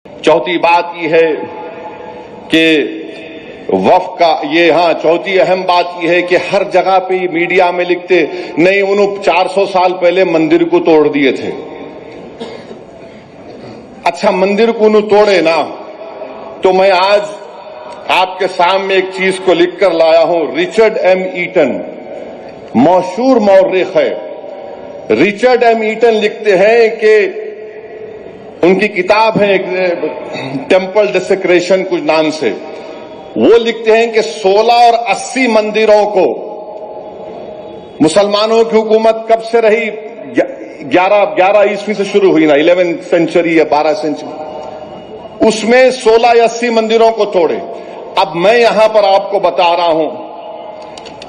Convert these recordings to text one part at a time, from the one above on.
चौथी बात यह है कि वफ का चौथी अहम बात यह है कि हर जगह पे मीडिया में लिखते नहीं, उन्होंने 400 साल पहले मंदिर को तोड़ दिए थे। अच्छा, मंदिर को उन्होंने तोड़े ना, तो मैं आज आपके सामने एक चीज को लिखकर लाया हूं। रिचर्ड एम ईटन, मशहूर मौर्रिख है, रिचर्ड एम ईटन लिखते हैं कि उनकी किताब है टेम्पल डिसेक्रेशन कुछ नाम से, वो लिखते हैं कि 16 और 80 मंदिरों को मुसलमानों की हुकूमत कब से रही, 11 ईस्वी से शुरू हुई ना, 11th सेंचुरी या 12 सेंचुरी, उसमें 16 या 80 मंदिरों को तोड़े। अब मैं यहां पर आपको बता रहा हूं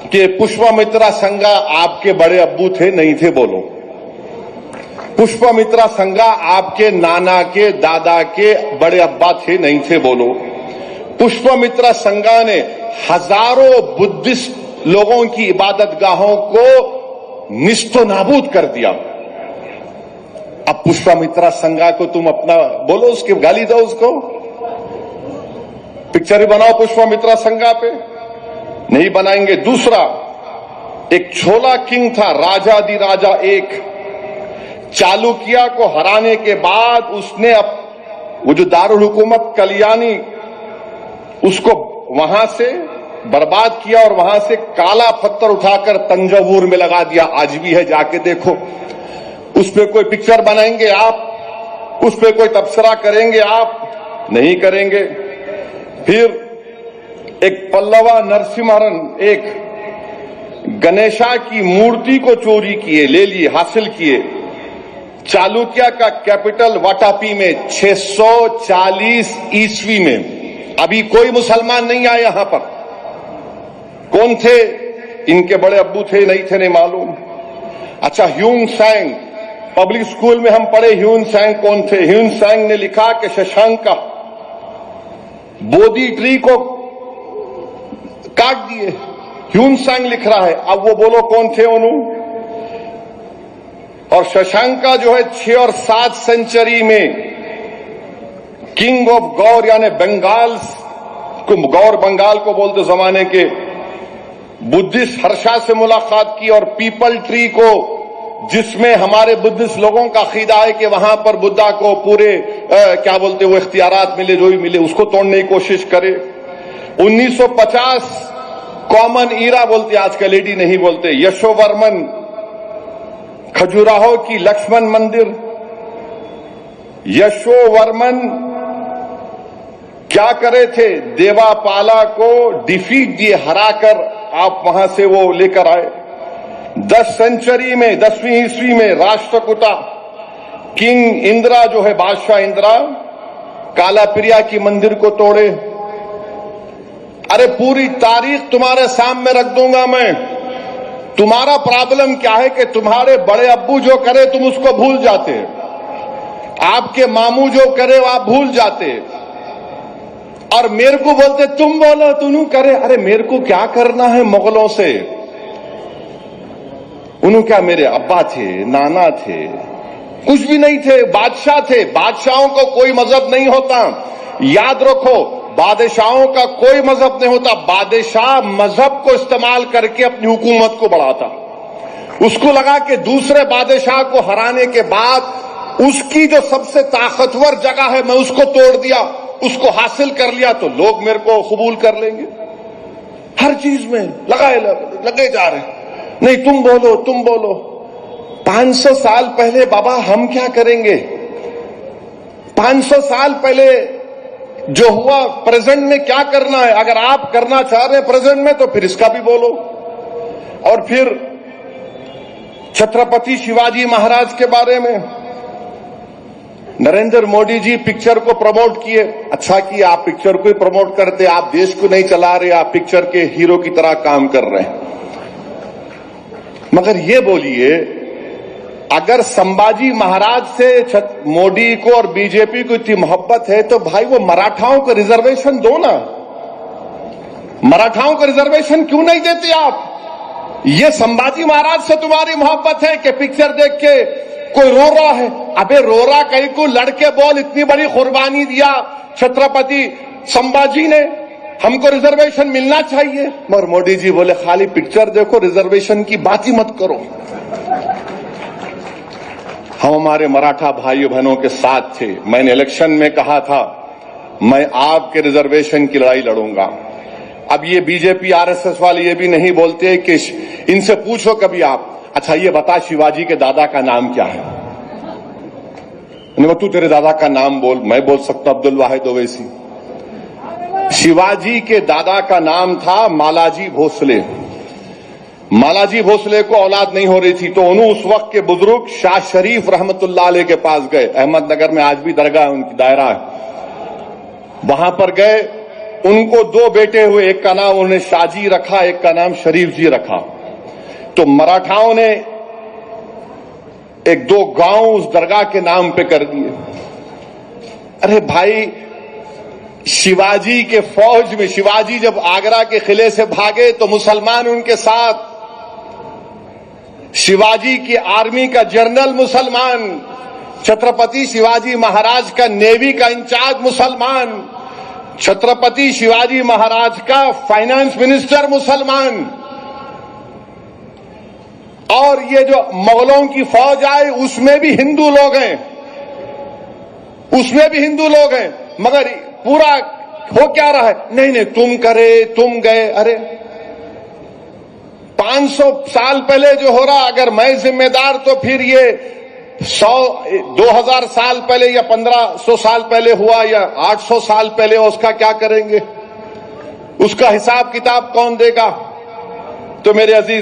कि पुष्पमित्रा संगा आपके बड़े अब्बू थे, नहीं थे? बोलो। पुष्पमित्रा संगा आपके नाना के दादा के बड़े अब्बा थे, नहीं थे? बोलो। पुष्पमित्रा संगा ने हजारों बुद्धिस्ट लोगों की इबादतगाहों को निस्तो नाबूद कर दिया। अब पुष्पमित्रा संगा को तुम अपना बोलो, उसकी गाली दो, उसको पिक्चर ही बनाओ पुष्पमित्रा संगा पे, नहीं बनाएंगे। दूसरा, एक छोला किंग था, राजाधिराजा एक, चालुक्य को हराने के बाद उसने वो जो दारुल हुकूमत कल्याणी, उसको वहां से बर्बाद किया और वहां से काला पत्थर उठाकर तंजावुर में लगा दिया। आज भी है, जाके देखो। उस पे कोई पिक्चर बनाएंगे आप? उस पे कोई तबसरा करेंगे आप? नहीं करेंगे। फिर एक पल्लवा नरसिम्हन, एक गणेशा की मूर्ति को चोरी किए, ले लिए, हासिल किए। चालुक्य का कैपिटल वाटापी में 640 ईस्वी में। अभी कोई मुसलमान नहीं आए यहां पर। कौन थे? इनके बड़े अब्बू थे, नहीं थे? नहीं मालूम। अच्छा, ह्यून सैंग, पब्लिक स्कूल में हम पढ़े, ह्यून सैंग कौन थे? ह्यून सैंग ने लिखा कि शशांक का बोधि ट्री को काट दिए। ह्यून सैंग लिख रहा है। अब वो बोलो कौन थे उन्होंने? और शशांका जो है 6 और 7 सेंचुरी में किंग ऑफ गौर यानी बंगाल को, गौर बंगाल को बोलते जमाने के, बुद्धिस्ट हर्षा से मुलाकात की और पीपल ट्री को, जिसमें हमारे बुद्धिस्ट लोगों का अकीदा है कि वहां पर बुद्धा को पूरे क्या बोलते वो इख्तियारात मिले, जो भी मिले, उसको तोड़ने की कोशिश करे। 1950 कॉमन ईरा बोलते, आजकल एडी नहीं बोलते, यशोवर्मन खजुराहो की लक्ष्मण मंदिर, यशोवर्मन क्या करे थे? देवापाला को डिफीट दिए, हराकर आप वहां से वो लेकर आए। 10 सेंचुरी में, 10वीं ईस्वी में राष्ट्रकूटा किंग इंदिरा जो है, बादशाह इंदिरा, कालाप्रिया की मंदिर को तोड़े। अरे पूरी तारीख तुम्हारे सामने रख दूंगा मैं। तुम्हारा प्रॉब्लम क्या है कि तुम्हारे बड़े अब्बू जो करे तुम उसको भूल जाते, आपके मामू जो करे वो आप भूल जाते, और मेरे को बोलते तुम बोलो तुम करे। अरे मेरे को क्या करना है मुगलों से? उन्होंने क्या, मेरे अब्बा थे, नाना थे, कुछ भी नहीं थे, बादशाह थे। बादशाहों को कोई मजहब नहीं होता, याद रखो। बादशाहों का कोई मजहब नहीं होता। बादशाह मजहब को इस्तेमाल करके अपनी हुकूमत को बढ़ाता। उसको लगा कि दूसरे बादशाह को हराने के बाद उसकी जो सबसे ताकतवर जगह है मैं उसको तोड़ दिया, उसको हासिल कर लिया, तो लोग मेरे को कबूल कर लेंगे। हर चीज में लगे जा रहे, नहीं तुम बोलो तुम बोलो। 500 साल पहले बाबा हम क्या करेंगे? 500 साल पहले जो हुआ प्रेजेंट में क्या करना है? अगर आप करना चाह रहे हैं प्रेजेंट में तो फिर इसका भी बोलो। और फिर छत्रपति शिवाजी महाराज के बारे में नरेंद्र मोदी जी पिक्चर को प्रमोट किए। अच्छा किया, आप पिक्चर को ही प्रमोट करते, आप देश को नहीं चला रहे, आप पिक्चर के हीरो की तरह काम कर रहे हैं। मगर ये बोलिए, अगर संभाजी महाराज से मोदी को और बीजेपी को इतनी मोहब्बत है तो भाई वो मराठाओं को रिजर्वेशन दो ना। मराठाओं को रिजर्वेशन क्यों नहीं देते आप? ये संभाजी महाराज से तुम्हारी मोहब्बत है कि पिक्चर देख के कोई रो रहा है, अबे रो रहा कहीं को, लड़के बोल, इतनी बड़ी कुर्बानी दिया छत्रपति संभाजी ने, हमको रिजर्वेशन मिलना चाहिए। मगर मोदी जी बोले खाली पिक्चर देखो, रिजर्वेशन की बात ही मत करो। हम हमारे मराठा भाइयों बहनों के साथ थे। मैंने इलेक्शन में कहा था मैं आपके रिजर्वेशन की लड़ाई लड़ूंगा। अब ये बीजेपी आरएसएस वाले ये भी नहीं बोलते कि इनसे पूछो कभी आप, अच्छा ये बता शिवाजी के दादा का नाम क्या है? तू तेरे दादा का नाम बोल। मैं बोल सकता अब्दुल वाहिद ओवैसी। शिवाजी के दादा का नाम था मालाजी भोसले। मालाजी भोसले को औलाद नहीं हो रही थी तो उन्होंने उस वक्त के बुजुर्ग शाह शरीफ रहमतुल्लाह अलैह के पास गए। अहमदनगर में आज भी दरगाह उनकी दायरा है, वहां पर गए। उनको दो बेटे हुए, एक का नाम उन्होंने शाहजी रखा, एक का नाम शरीफ जी रखा। तो मराठाओं ने एक दो गांव उस दरगाह के नाम पे कर दिए। अरे भाई, शिवाजी के फौज में, शिवाजी जब आगरा के किले से भागे तो मुसलमान उनके साथ, शिवाजी की आर्मी का जनरल मुसलमान, छत्रपति शिवाजी महाराज का नेवी का इंचार्ज मुसलमान, छत्रपति शिवाजी महाराज का फाइनेंस मिनिस्टर मुसलमान, और ये जो मुगलों की फौज आई उसमें भी हिंदू लोग हैं, उसमें भी हिंदू लोग हैं। मगर पूरा हो क्या रहा है, नहीं नहीं तुम करे तुम गए। अरे 500 साल पहले जो हो रहा, अगर मैं जिम्मेदार तो फिर ये 2000 साल पहले या 1500 साल पहले हुआ या 800 साल पहले, उसका क्या करेंगे? उसका हिसाब किताब कौन देगा? तो मेरे अजीज